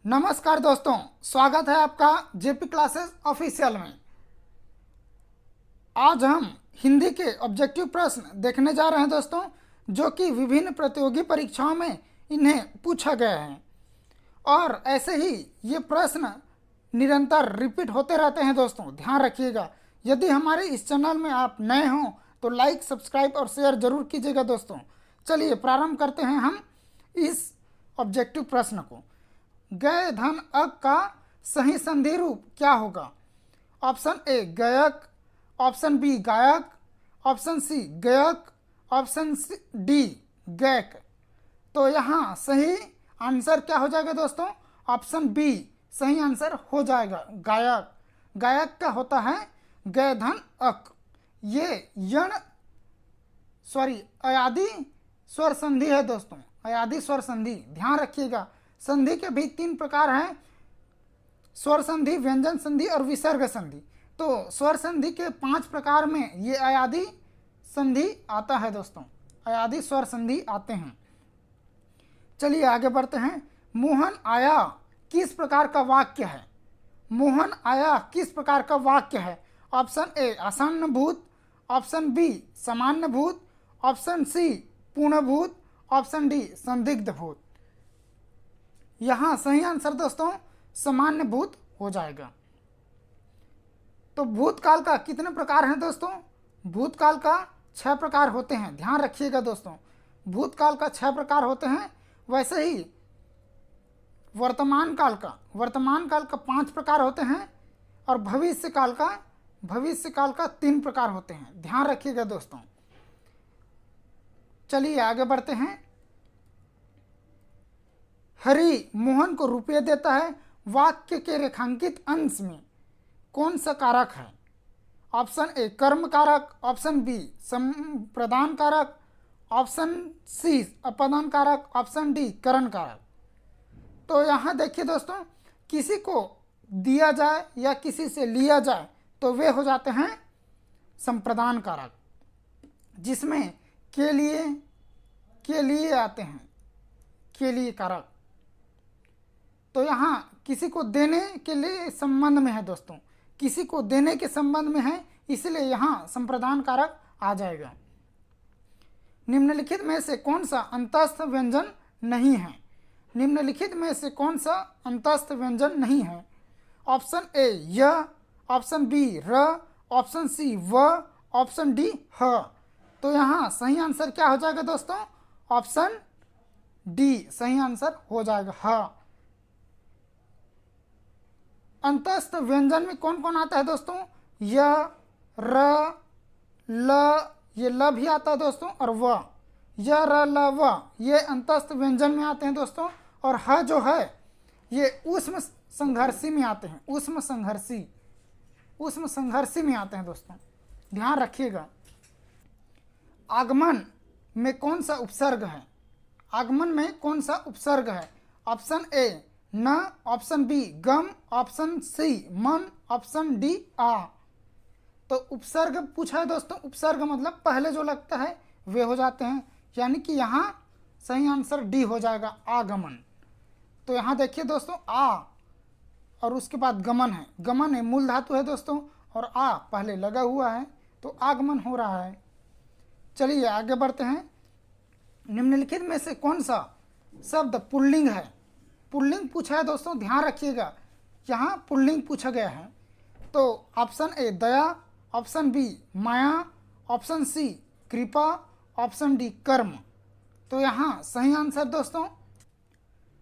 नमस्कार दोस्तों, स्वागत है आपका जेपी क्लासेस ऑफिशियल में। आज हम हिंदी के ऑब्जेक्टिव प्रश्न देखने जा रहे हैं दोस्तों, जो कि विभिन्न प्रतियोगी परीक्षाओं में इन्हें पूछा गया है। और ऐसे ही ये प्रश्न निरंतर रिपीट होते रहते हैं दोस्तों, ध्यान रखिएगा। यदि हमारे इस चैनल में आप नए हों तो लाइक, सब्सक्राइब और शेयर जरूर कीजिएगा दोस्तों। चलिए प्रारंभ करते हैं हम इस ऑब्जेक्टिव प्रश्न को। गय धन अग का सही संधि रूप क्या होगा? ऑप्शन ए गयक, ऑप्शन बी गायक, ऑप्शन सी गयक, ऑप्शन डी गैक। तो यहाँ सही आंसर क्या हो जाएगा दोस्तों? ऑप्शन बी सही आंसर हो जाएगा, गायक। गायक का होता है गय धन अक। ये अयादी स्वर संधि है दोस्तों, अयादी स्वर संधि, ध्यान रखिएगा। संधि के भी 3 प्रकार हैं, स्वर संधि, व्यंजन संधि और विसर्ग संधि। तो स्वर संधि के 5 प्रकार में ये अयादी संधि आता है दोस्तों, अयादी स्वर संधि आते हैं। चलिए आगे बढ़ते हैं। मोहन आया किस प्रकार का वाक्य है? मोहन आया किस प्रकार का वाक्य है? ऑप्शन ए आसन्न भूत, ऑप्शन बी सामान्य भूत, ऑप्शन सी पूर्ण भूत, ऑप्शन डी संदिग्ध भूत। यहाँ सही आंसर दोस्तों सामान्य भूत हो जाएगा। तो भूतकाल का कितने प्रकार हैं दोस्तों? भूतकाल का 6 प्रकार होते हैं, ध्यान रखिएगा दोस्तों। भूतकाल का 6 प्रकार होते हैं। वैसे ही वर्तमान काल का 5 प्रकार होते हैं और भविष्य काल का 3 प्रकार होते हैं, ध्यान रखिएगा दोस्तों। चलिए आगे बढ़ते हैं। हरि मोहन को रुपये देता है, वाक्य के रेखांकित अंश में कौन सा कारक है? ऑप्शन ए कर्म कारक, ऑप्शन बी संप्रदान कारक, ऑप्शन सी अपदान कारक, ऑप्शन डी करण कारक। तो यहाँ देखिए दोस्तों, किसी को दिया जाए या किसी से लिया जाए तो वे हो जाते हैं संप्रदान कारक, जिसमें के लिए आते हैं, के लिए कारक। तो यहाँ किसी को देने के लिए संबंध में है दोस्तों, किसी को देने के संबंध में है, इसलिए यहाँ संप्रदान कारक आ जाएगा। निम्नलिखित में से कौन सा अंतस्थ व्यंजन नहीं है? निम्नलिखित में से कौन सा अंतस्थ व्यंजन नहीं है? ऑप्शन ए य, ऑप्शन बी र, ऑप्शन सी व, ऑप्शन डी ह। तो यहाँ सही आंसर क्या हो जाएगा दोस्तों? ऑप्शन डी सही आंसर हो जाएगा, ह। अंतस्थ व्यंजन में कौन कौन आता है दोस्तों? य, र, ल, ये ल भी आता है दोस्तों, और व, य र ल व, ये अंतस्थ व्यंजन में आते हैं दोस्तों। और ह जो है ये ऊष्म संघर्षी में आते हैं, ऊष्म संघर्षी में आते हैं दोस्तों, ध्यान रखिएगा। आगमन में कौन सा उपसर्ग है? आगमन में कौन सा उपसर्ग है? ऑप्शन ए न, ऑप्शन बी गम, ऑप्शन सी मन, ऑप्शन डी आ। तो उपसर्ग पूछा है दोस्तों, उपसर्ग मतलब पहले जो लगता है वे हो जाते हैं, यानी कि यहाँ सही आंसर डी हो जाएगा, आगमन। तो यहाँ देखिए दोस्तों, आ और उसके बाद गमन है, गमन है मूल धातु है दोस्तों, और आ पहले लगा हुआ है, तो आगमन हो रहा है। चलिए आगे बढ़ते हैं। निम्नलिखित में से कौन सा शब्द पुल्लिंग है? पुल्लिंग पूछा है दोस्तों, ध्यान रखिएगा, यहाँ पुल्लिंग पूछा गया है। तो ऑप्शन ए दया, ऑप्शन बी माया, ऑप्शन सी कृपा, ऑप्शन डी कर्म। तो यहाँ सही आंसर दोस्तों,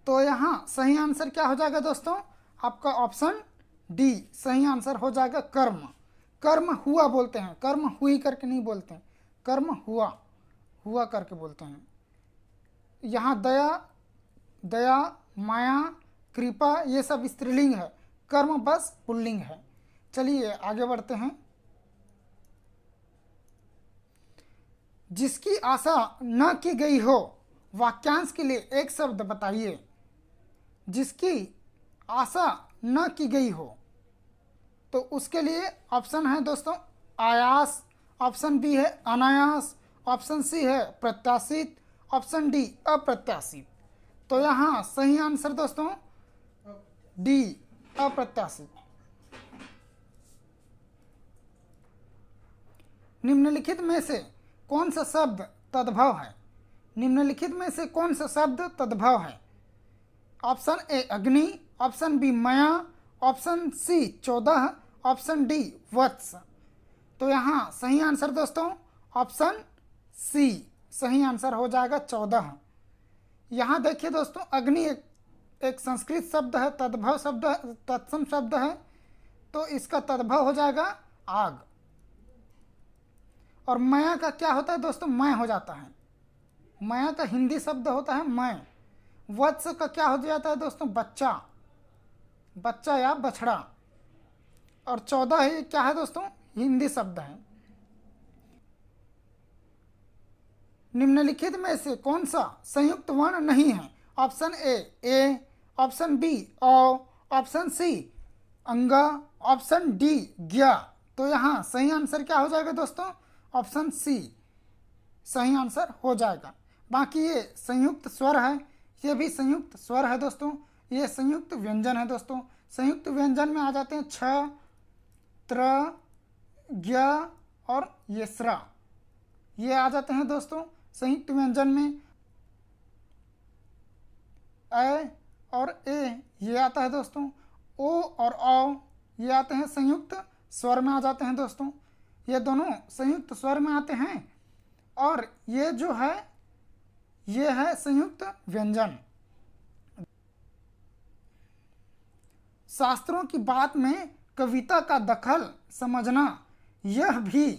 क्या हो जाएगा दोस्तों? आपका ऑप्शन डी सही आंसर हो जाएगा, कर्म। कर्म हुआ बोलते हैं, कर्म हुई करके नहीं बोलते हैं, कर्म हुआ करके बोलते हैं। यहाँ दया, माया, कृपा ये सब स्त्रीलिंग है, कर्म बस पुल्लिंग है। चलिए आगे बढ़ते हैं। जिसकी आशा न की गई हो, वाक्यांश के लिए एक शब्द बताइए। जिसकी आशा न की गई हो, तो उसके लिए ऑप्शन है दोस्तों आयास, ऑप्शन बी है अनायास, ऑप्शन सी है प्रत्याशित, ऑप्शन डी अप्रत्याशित। तो यहाँ सही आंसर दोस्तों डी अप्रत्याशित। निम्नलिखित में से कौन सा शब्द तद्भव है? निम्नलिखित में से कौन सा शब्द तद्भव है? ऑप्शन ए अग्नि, ऑप्शन बी माया, ऑप्शन सी 14, ऑप्शन डी वत्स। तो यहाँ सही आंसर दोस्तों ऑप्शन सी सही आंसर हो जाएगा 14। यहाँ देखिए दोस्तों अग्नि एक संस्कृत शब्द है, तद्भव शब्द, तत्सम शब्द है, तो इसका तद्भव हो जाएगा आग। और माया का क्या होता है दोस्तों? मय हो जाता है। माया का हिंदी शब्द होता है मय। वत्स का क्या हो जाता है दोस्तों? बच्चा, बच्चा या बछड़ा। और 14 ही क्या है दोस्तों? हिंदी शब्द है। निम्नलिखित में से कौन सा संयुक्त वर्ण नहीं है? ऑप्शन ए, ऑप्शन बी औ, ऑप्शन सी अंगा, ऑप्शन डी ज्ञा। तो यहाँ सही आंसर क्या हो जाएगा दोस्तों? ऑप्शन सी सही आंसर हो जाएगा। बाकी ये संयुक्त स्वर है, ये भी संयुक्त स्वर है दोस्तों, ये संयुक्त व्यंजन है दोस्तों। संयुक्त व्यंजन में आ जाते हैं छ, त्र, ज्ञ और येसरा, ये आ जाते हैं दोस्तों संयुक्त व्यंजन में। अ और ए ये आता है दोस्तों। ओ और औ ये आते हैं संयुक्त स्वर में आ जाते हैं दोस्तों। ये दोनों संयुक्त स्वर में आते हैं। और ये जो है ये है संयुक्त व्यंजन। शास्त्रों की बात में कविता का दखल समझना यह भी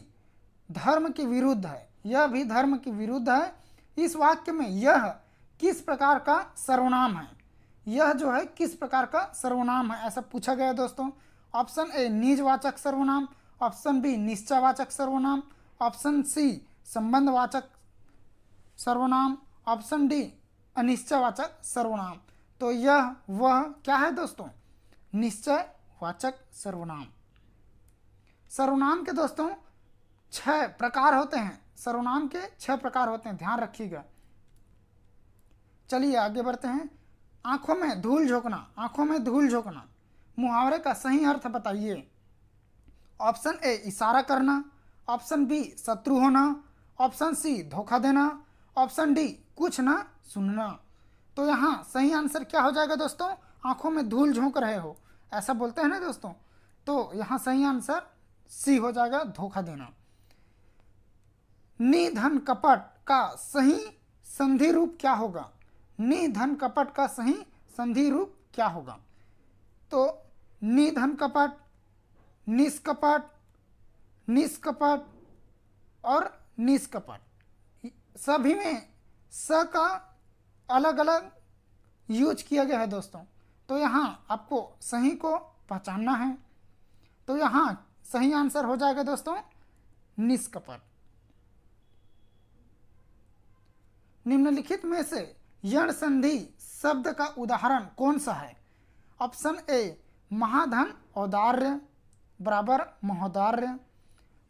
धर्म के विरुद्ध है, यह भी धर्म के विरुद्ध है। इस वाक्य में यह किस प्रकार का सर्वनाम है? यह जो है किस प्रकार का सर्वनाम है ऐसा पूछा गया दोस्तों। ऑप्शन ए निजवाचक सर्वनाम, ऑप्शन बी निश्चयवाचक सर्वनाम, ऑप्शन सी संबंधवाचक सर्वनाम, ऑप्शन डी अनिश्चयवाचक सर्वनाम। तो यह वह क्या है दोस्तों? निश्चयवाचक सर्वनाम। सर्वनाम के दोस्तों 6 प्रकार होते हैं। सर्वनाम के 6 प्रकार होते हैं, ध्यान रखिएगा। चलिए आगे बढ़ते हैं। आंखों में धूल झोंकना, आंखों में धूल झोंकना मुहावरे का सही अर्थ बताइए। ऑप्शन ए इशारा करना, ऑप्शन बी शत्रु होना, ऑप्शन सी धोखा देना, ऑप्शन डी कुछ ना सुनना। तो यहाँ सही आंसर क्या हो जाएगा दोस्तों? आंखों में धूल झोंक रहे हो, ऐसा बोलते हैं ना दोस्तों। तो यहाँ सही आंसर सी हो जाएगा, धोखा देना। निधन कपट का सही संधि रूप क्या होगा? निधन कपट का सही संधि रूप क्या होगा? तो निधन कपट, निष्कपट, निष्कपट और निष्कपट, सभी में स का अलग अलग यूज किया गया है दोस्तों। तो यहाँ आपको सही को पहचानना है। तो यहाँ सही आंसर हो जाएगा दोस्तों निष्कपट। निम्नलिखित में से यण संधि शब्द का उदाहरण कौन सा है? ऑप्शन ए महाधन औदार्य बराबर महोदार्य,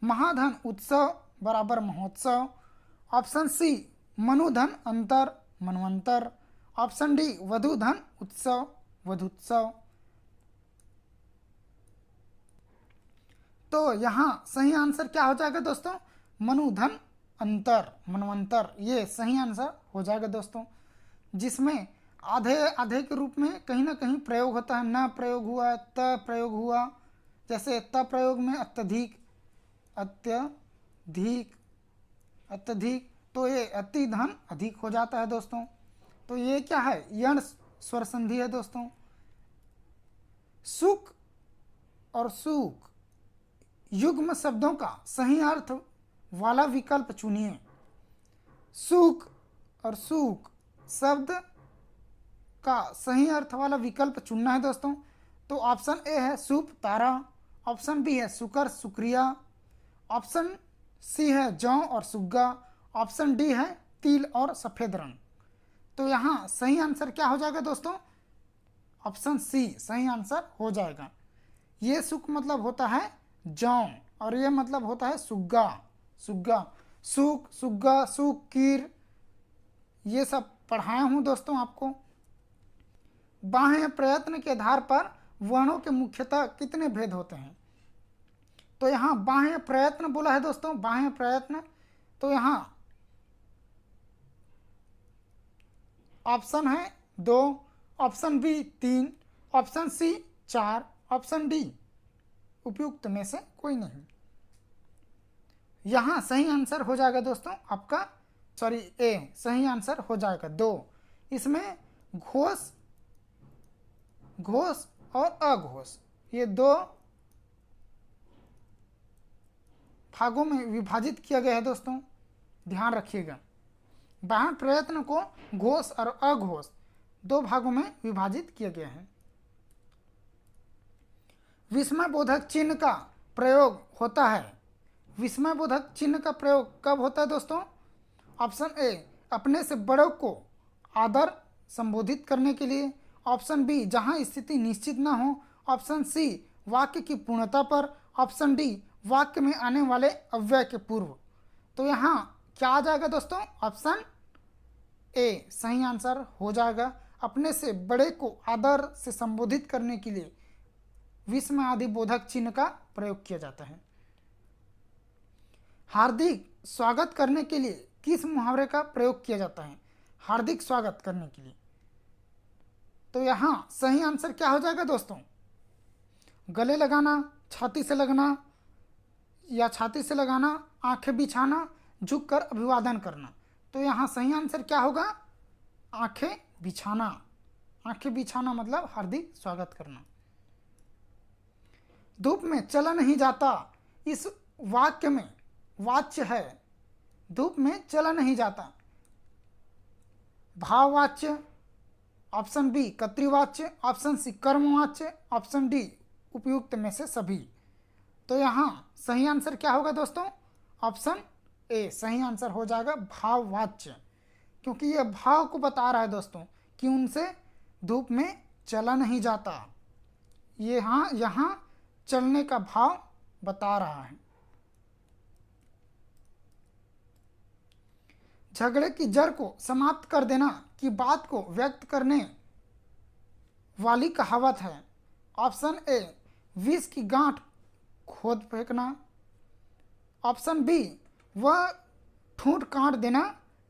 महाधन उत्सव बराबर महोत्सव, ऑप्शन सी मनुधन अंतर मनवंतर, ऑप्शन डी वधुधन उत्सव वधुत्सव। तो यहाँ सही आंसर क्या हो जाएगा दोस्तों? मनुधन अंतर मनवंतर, ये सही आंसर हो जाएगा दोस्तों। जिसमें आधे आधे के रूप में कहीं ना कहीं प्रयोग होता है, न प्रयोग हुआ, त प्रयोग हुआ। जैसे त प्रयोग में अत्यधिक, अत्यधिक, अत्यधिक, तो ये अति धन अधिक हो जाता है दोस्तों। तो ये क्या है? यण स्वर संधि है दोस्तों। सुख और सूख युग्म शब्दों का सही अर्थ वाला विकल्प चुनिए। सुख और सूख शब्द का सही अर्थ वाला विकल्प चुनना है दोस्तों। तो ऑप्शन ए है सूप तारा, ऑप्शन बी है सुकर शुक्रिया, ऑप्शन सी है जौ और सुग्गा, ऑप्शन डी है तिल और सफ़ेद रंग। तो यहाँ सही आंसर क्या हो जाएगा दोस्तों? ऑप्शन सी सही आंसर हो जाएगा। ये सुख मतलब होता है जौ और ये मतलब होता है सुग्गा। सुग्गा, सूख, सुग्गा, सूख, कीर, ये सब पढ़ाया हूँ दोस्तों आपको। बाह्य प्रयत्न के आधार पर वर्णों के मुख्यतः कितने भेद होते हैं? तो यहाँ बाह्य प्रयत्न बोला है दोस्तों, बाह्य प्रयत्न। तो यहाँ ऑप्शन है 2, option B 3, option C 4, option D उपयुक्त में से कोई नहीं। यहाँ सही आंसर हो जाएगा दोस्तों आपका, सॉरी ए सही आंसर हो जाएगा 2। इसमें घोष, घोष और अघोष ये 2 भागों में विभाजित किया गया है दोस्तों, ध्यान रखिएगा। बाह्य प्रयत्न को घोष और अघोष 2 भागों में विभाजित किया गया है। विस्मय बोधक चिन्ह का प्रयोग होता है। विस्मय बोधक चिन्ह का प्रयोग कब होता है दोस्तों? ऑप्शन ए अपने से बड़ों को आदर संबोधित करने के लिए, ऑप्शन बी जहां स्थिति निश्चित न हो, ऑप्शन सी वाक्य की पूर्णता पर, ऑप्शन डी वाक्य में आने वाले अव्यय के पूर्व। तो यहाँ क्या आ जाएगा दोस्तों? ऑप्शन ए सही आंसर हो जाएगा। अपने से बड़े को आदर से संबोधित करने के लिए विस्मय आदि बोधक चिन्ह का प्रयोग किया जाता है। हार्दिक स्वागत करने के लिए किस मुहावरे का प्रयोग किया जाता है? हार्दिक स्वागत करने के लिए। तो यहाँ सही आंसर क्या हो जाएगा दोस्तों? गले लगाना, छाती से लगना या छाती से लगाना, आंखें बिछाना, झुककर अभिवादन करना। तो यहाँ सही आंसर क्या होगा? आंखें बिछाना। आंखें बिछाना मतलब हार्दिक स्वागत करना। धूप में चला नहीं जाता, इस वाक्य में वाच्य है। धूप में चला नहीं जाता भाववाच्य, ऑप्शन बी कर्तृवाच्य, ऑप्शन सी कर्मवाच्य, ऑप्शन डी उपयुक्त में से सभी। तो यहाँ सही आंसर क्या होगा दोस्तों? ऑप्शन ए सही आंसर हो जाएगा भाववाच्य, क्योंकि यह भाव को बता रहा है दोस्तों कि उनसे धूप में चला नहीं जाता। ये यहाँ चलने का भाव बता रहा है। झगड़े की जड़ को समाप्त कर देना की बात को व्यक्त करने वाली कहावत है। ऑप्शन ए विष की गांठ खोद फेंकना, ऑप्शन बी वह ठूंठ काट देना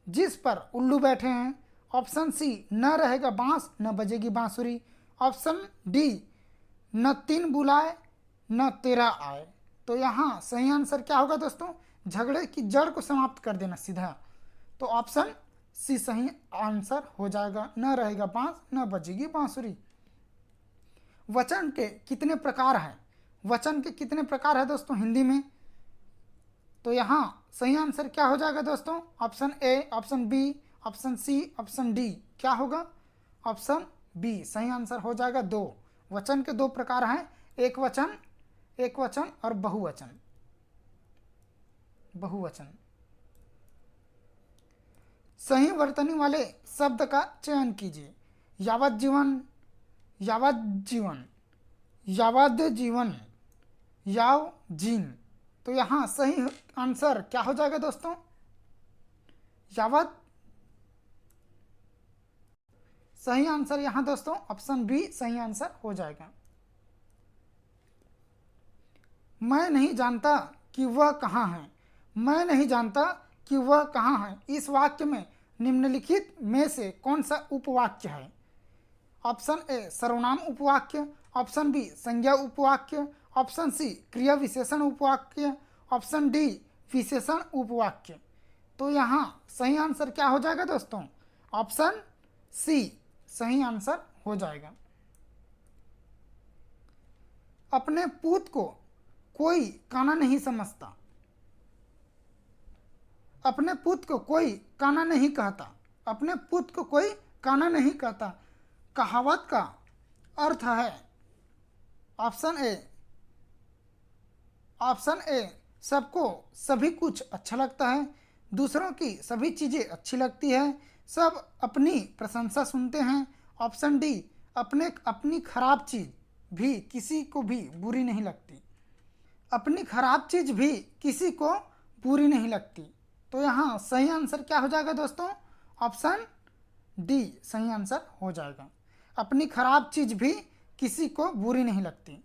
जिस पर उल्लू बैठे हैं, ऑप्शन सी न रहेगा बांस न बजेगी बांसुरी, ऑप्शन डी न तीन बुलाए न तेरा आए। तो यहाँ सही आंसर क्या होगा दोस्तों? झगड़े की जड़ को समाप्त कर देना सीधा। तो ऑप्शन सी सही आंसर हो जाएगा, न रहेगा बांस न बजेगी बांसुरी। वचन के कितने प्रकार हैं? वचन के कितने प्रकार है दोस्तों हिंदी में? तो यहाँ सही आंसर क्या हो जाएगा दोस्तों? Option A, option B, option C, option D. क्या होगा? ऑप्शन बी सही आंसर हो जाएगा 2। वचन के 2 प्रकार हैं, एक वचन और बहुवचन। बहुवचन। सही वर्तनी वाले शब्द का चयन कीजिए। यावत जीवन, यावत जीवन, यावद जीवन, याव जीन। तो यहाँ सही आंसर क्या हो जाएगा दोस्तों? यावत। सही आंसर यहाँ दोस्तों ऑप्शन बी सही आंसर हो जाएगा। मैं नहीं जानता कि वह कहाँ है। मैं नहीं जानता कि वह कहाँ है, इस वाक्य में निम्नलिखित में से कौन सा उपवाक्य है? ऑप्शन ए सर्वनाम उपवाक्य, ऑप्शन बी संज्ञा उपवाक्य, ऑप्शन सी क्रिया विशेषण उपवाक्य, ऑप्शन डी विशेषण उपवाक्य। तो यहाँ सही आंसर क्या हो जाएगा दोस्तों? ऑप्शन सी सही आंसर हो जाएगा। अपने पूत को कोई काना नहीं समझता। अपने पुत्र को कोई काना नहीं कहता। अपने पुत्र को कोई काना नहीं कहता कहावत का अर्थ है ऑप्शन ए सबको सभी कुछ अच्छा लगता है, दूसरों की सभी चीज़ें अच्छी लगती है, सब अपनी प्रशंसा सुनते हैं, ऑप्शन डी अपनी खराब चीज़ भी किसी को भी बुरी नहीं लगती। अपनी खराब चीज़ भी किसी को बुरी नहीं लगती। तो यहाँ सही आंसर क्या हो जाएगा दोस्तों? ऑप्शन डी सही आंसर हो जाएगा। अपनी खराब चीज भी किसी को बुरी नहीं लगती।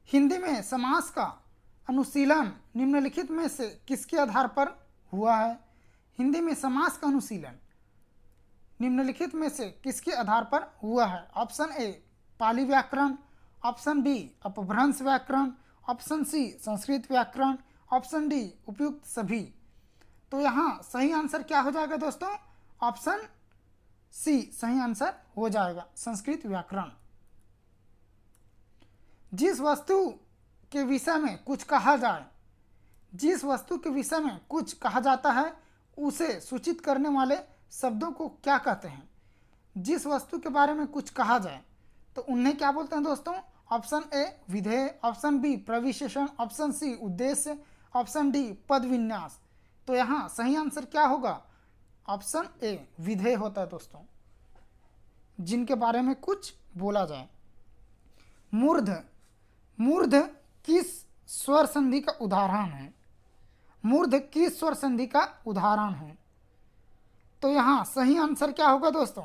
हिंदी में समास का अनुशीलन निम्नलिखित में से किसके आधार पर हुआ है? हिंदी में समास का अनुशीलन निम्नलिखित में से किसके आधार पर हुआ है? ऑप्शन ए पाली व्याकरण, ऑप्शन बी अपभ्रंश व्याकरण, ऑप्शन सी संस्कृत व्याकरण, ऑप्शन डी उपयुक्त सभी। तो यहाँ सही आंसर क्या हो जाएगा दोस्तों? ऑप्शन सी सही आंसर हो जाएगा, संस्कृत व्याकरण। जिस वस्तु के विषय में कुछ कहा जाए, जिस वस्तु के विषय में कुछ कहा जाता है उसे सूचित करने वाले शब्दों को क्या कहते हैं? जिस वस्तु के बारे में कुछ कहा जाए तो उन्हें क्या बोलते हैं दोस्तों? ऑप्शन ए विधेय, ऑप्शन बी प्रविशेषण, ऑप्शन सी उद्देश्य, ऑप्शन डी पद विन्यास। तो यहाँ सही आंसर क्या होगा? ऑप्शन ए विधेय होता है दोस्तों, जिनके बारे में कुछ बोला जाए। मूर्ध, मूर्ध किस स्वर संधि का उदाहरण है? मूर्ध किस स्वर संधि का उदाहरण है? तो यहाँ सही आंसर क्या होगा दोस्तों?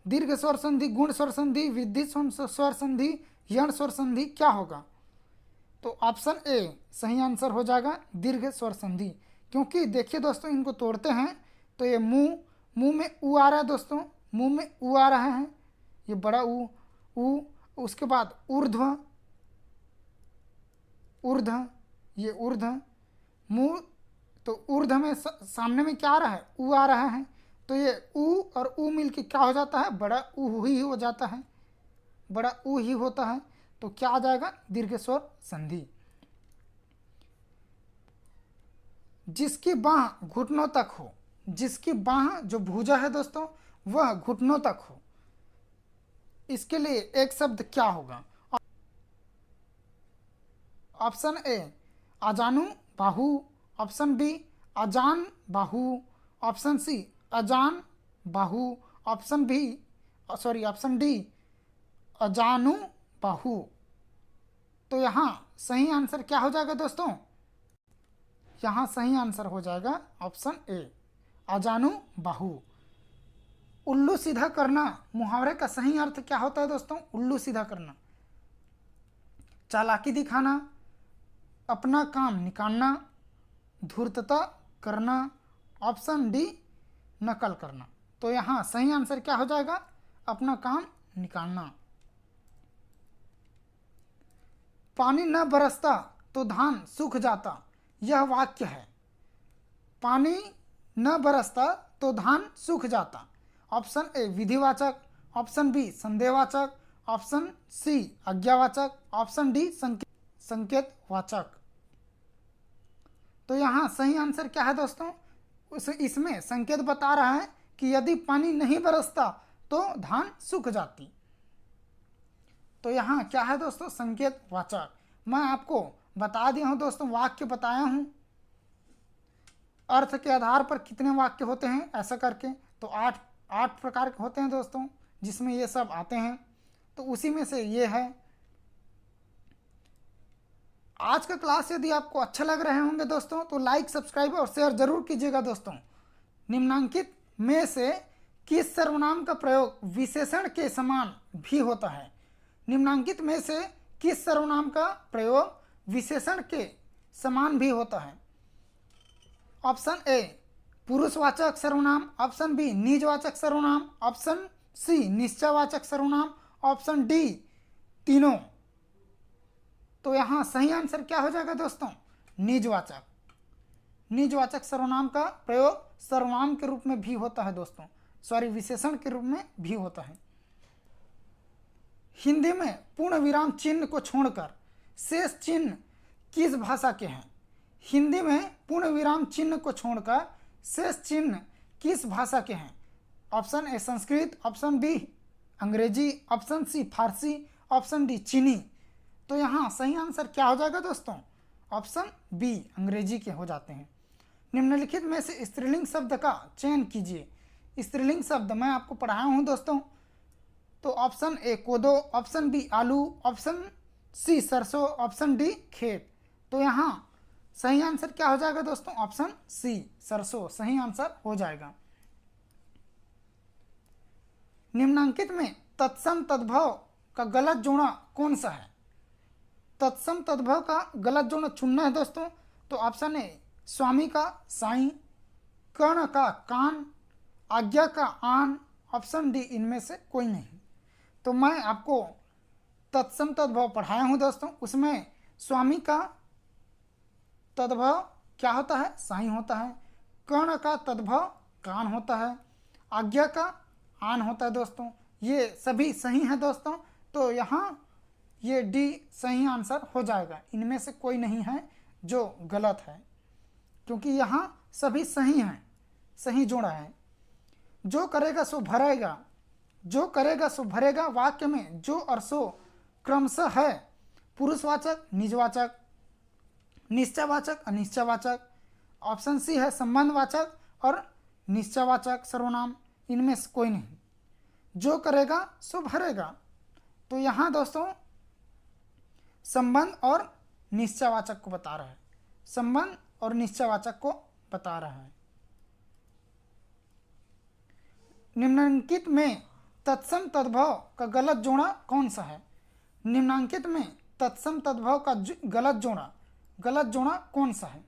दीर्घ स्वर संधि, गुण स्वर संधि, वृद्धि स्वर संधि, यण स्वर संधि क्या होगा? तो ऑप्शन ए सही आंसर हो जाएगा, दीर्घ स्वर संधि। क्योंकि देखिए दोस्तों, इनको तोड़ते हैं तो ये मुंह, मुंह में ऊ आ रहा है दोस्तों, मुंह में ऊ आ रहा है, ये बड़ा ऊ, उसके बाद ऊर्ध्व, ऊर्ध, ये ऊर्ध, मुंह, तो ऊर्ध में सामने में क्या आ रहा है? ऊ आ रहा है। तो ये ऊ और ऊ मिलके क्या हो जाता है? बड़ा ऊ ही हो जाता है, बड़ा ऊ ही होता है। तो क्या आ जाएगा? दीर्घ स्वर संधि। जिसकी बाह घुटनों तक हो, जिसकी बाह जो भुजा है दोस्तों वह घुटनों तक हो, इसके लिए एक शब्द क्या होगा? Option A अजानु Bahu, option B अजान बाहु, ऑप्शन सी अजान बाहु, ऑप्शन डी अजानु बाहु। तो यहाँ सही आंसर क्या हो जाएगा दोस्तों? यहाँ सही आंसर हो जाएगा ऑप्शन ए अजानु बाहु। उल्लू सीधा करना मुहावरे का सही अर्थ क्या होता है दोस्तों? उल्लू सीधा करना चालाकी दिखाना, अपना काम निकालना, धूर्तता करना, ऑप्शन डी नकल करना। तो यहाँ सही आंसर क्या हो जाएगा? अपना काम निकालना। पानी न बरसता तो धान सूख जाता, यह वाक्य है। पानी न बरसता तो धान सूख जाता। ऑप्शन ए विधिवाचक, ऑप्शन बी संदेहवाचक, ऑप्शन सी आज्ञावाचक, ऑप्शन डी संकेतवाचक। तो यहाँ सही आंसर क्या है दोस्तों? इसमें संकेत बता रहा है कि यदि पानी नहीं बरसता तो धान सूख जाती। तो यहाँ क्या है दोस्तों? संकेतवाचक। मैं आपको बता दिया हूँ दोस्तों, वाक्य बताया हूँ, अर्थ के आधार पर कितने वाक्य होते हैं ऐसा करके। तो आठ प्रकार के होते हैं दोस्तों, जिसमें ये सब आते हैं। तो उसी में से ये है। आज का क्लास यदि आपको अच्छा लग रहे होंगे दोस्तों तो लाइक, सब्सक्राइब और शेयर जरूर कीजिएगा दोस्तों। निम्नांकित में से किस सर्वनाम का प्रयोग विशेषण के समान भी होता है? निम्नांकित में से किस सर्वनाम का प्रयोग विशेषण के समान भी होता है? ऑप्शन ए पुरुषवाचक सर्वनाम, ऑप्शन बी निजवाचक सर्वनाम, ऑप्शन सी निश्चयवाचक सर्वनाम, ऑप्शन डी तीनों। तो यहाँ सही आंसर क्या हो जाएगा दोस्तों? निजवाचक। निजवाचक सर्वनाम का प्रयोग सर्वनाम के रूप में भी होता है दोस्तों, विशेषण के रूप में भी होता है। हिंदी में पूर्ण विराम चिन्ह को छोड़कर शेष चिन्ह किस भाषा के हैं? हिंदी में पूर्ण विराम चिन्ह को छोड़कर शेष चिन्ह किस भाषा के हैं? Option A Sanskrit, option B Angrezi, option C Farsi, option D Chini. तो यहाँ सही आंसर क्या हो जाएगा दोस्तों? ऑप्शन बी अंग्रेजी के हो जाते हैं। निम्नलिखित में से स्त्रीलिंग शब्द का चयन कीजिए। स्त्रीलिंग शब्द मैं आपको पढ़ाया हूँ दोस्तों। तो ऑप्शन ए कोदो, ऑप्शन बी आलू, ऑप्शन सी सरसों, ऑप्शन डी खेत। तो यहाँ सही आंसर क्या हो जाएगा दोस्तों? ऑप्शन सी सरसों सही आंसर हो जाएगा। निम्नांकित में तत्सम तद्भव का गलत जोड़ा कौन सा है? तत्सम तद्भव का गलत जोड़ा चुनना है दोस्तों। तो ऑप्शन ए स्वामी का साईं, कर्ण का कान, आज्ञा का आन, ऑप्शन डी इनमें से कोई नहीं। तो मैं आपको तत्सम तद्भव पढ़ाया हूँ दोस्तों, उसमें स्वामी का तद्भव क्या होता है? साईं होता है। कर्ण का तद्भव कान होता है। आज्ञा का आन होता है दोस्तों। ये सभी सही हैं दोस्तों। तो यहाँ ये डी सही आंसर हो जाएगा, इनमें से कोई नहीं है जो गलत है, क्योंकि यहाँ सभी सही हैं, सही जोड़ा है। जो करेगा सो भरेगा, जो करेगा सो भरेगा वाक्य में जो और सो क्रमशः है पुरुषवाचक, निजवाचक, निश्चयवाचक, अनिश्चयवाचक। ऑप्शन सी है संबंधवाचक और निश्चयवाचक सर्वनाम, इनमें से कोई नहीं। जो करेगा सो भरेगा, तो यहाँ दोस्तों संबंध और निश्चयवाचक को बता रहा है, संबंध और निश्चयवाचक को बता रहा है। निम्नलिखित में तत्सम तद्भव का गलत जोड़ा कौन सा है? निम्नांकित में तत्सम तद्भव का गलत जोड़ा कौन सा है?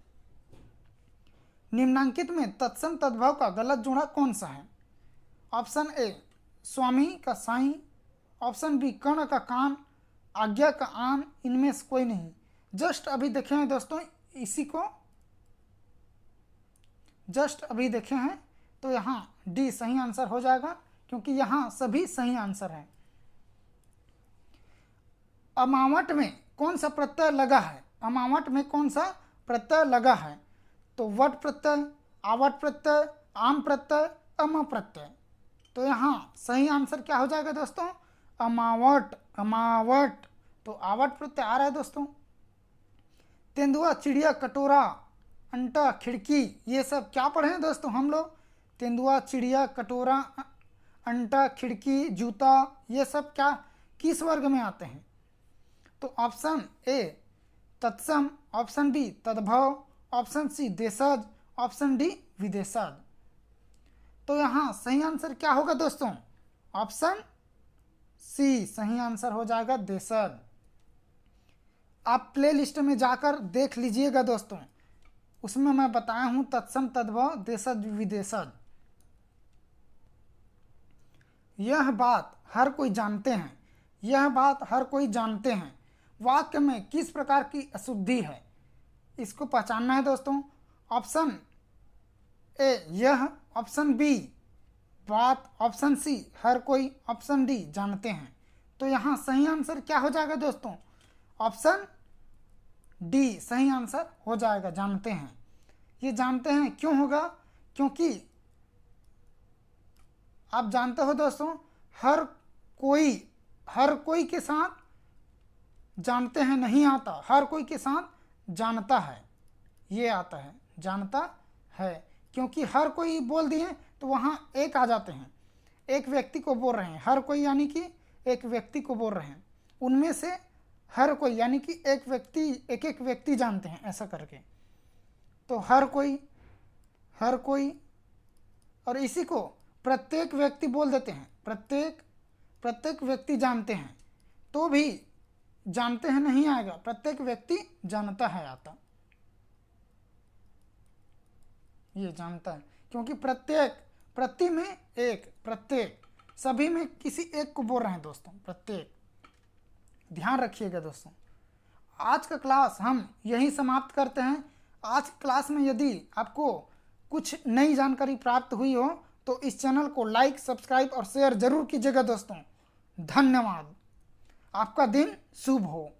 निम्नांकित में तत्सम तद्भव का गलत जोड़ा कौन सा है? ऑप्शन ए स्वामी का साईं, ऑप्शन बी कर्ण का कान, आज्ञा का आन, इनमें से कोई नहीं। जस्ट अभी देखे हैं दोस्तों, इसी को जस्ट अभी देखे हैं, तो यहाँ डी सही आंसर हो जाएगा, क्योंकि यहाँ सभी सही आंसर हैं। अमावट में कौन सा प्रत्यय लगा है? अमावट में कौन सा प्रत्यय लगा है? तो वट प्रत्यय, आवट प्रत्यय, आम प्रत्यय, अम प्रत्यय। तो यहाँ सही आंसर क्या हो जाएगा दोस्तों? अमावट, अमावट। तो आवट प्रत्यय आ रहा है दोस्तों। तेंदुआ, चिड़िया, कटोरा, अंटा, खिड़की, ये सब क्या पढ़े हैं दोस्तों हम लोग? तेंदुआ, चिड़िया, कटोरा, अंटा, खिड़की, जूता, ये सब क्या किस वर्ग में आते हैं? तो ऑप्शन ए तत्सम, ऑप्शन बी तद्भव, ऑप्शन सी देशज, ऑप्शन डी विदेशज। तो यहाँ सही आंसर क्या होगा दोस्तों? ऑप्शन सी सही आंसर हो जाएगा, देशज। आप प्ले लिस्ट में जाकर देख लीजिएगा दोस्तों, उसमें मैं बताया हूँ तत्सम तद्भव देशज विदेशज। यह बात हर कोई जानते हैं, यह बात हर कोई जानते हैं वाक्य में किस प्रकार की अशुद्धि है? इसको पहचानना है दोस्तों। ऑप्शन ए यह, ऑप्शन बी बात, ऑप्शन सी हर कोई, ऑप्शन डी जानते हैं। तो यहाँ सही आंसर क्या हो जाएगा दोस्तों? ऑप्शन डी सही आंसर हो जाएगा, जानते हैं। ये जानते हैं क्यों होगा? क्योंकि आप जानते हो दोस्तों, हर कोई के साथ जानते हैं नहीं आता, हर कोई के साथ जानता है ये आता है, जानता है। क्योंकि हर कोई बोल दिए तो वहाँ एक आ जाते हैं, एक व्यक्ति को बोल रहे हैं, हर कोई यानी कि एक व्यक्ति को बोल रहे हैं, उनमें से हर कोई यानी कि एक व्यक्ति जानते हैं, ऐसा करके। तो हर कोई और इसी को प्रत्येक व्यक्ति बोल देते हैं, प्रत्येक व्यक्ति जानते हैं, तो भी जानते हैं नहीं आएगा, प्रत्येक व्यक्ति जानता है आता, ये जानता है। क्योंकि प्रति में एक, प्रत्येक, सभी में किसी एक को बोल रहे हैं दोस्तों, प्रत्येक। ध्यान रखिएगा दोस्तों। आज का क्लास हम यही समाप्त करते हैं। आज क्लास में यदि आपको कुछ नई जानकारी प्राप्त हुई हो तो इस चैनल को लाइक, सब्सक्राइब और शेयर जरूर कीजिएगा दोस्तों। धन्यवाद। आपका दिन शुभ हो।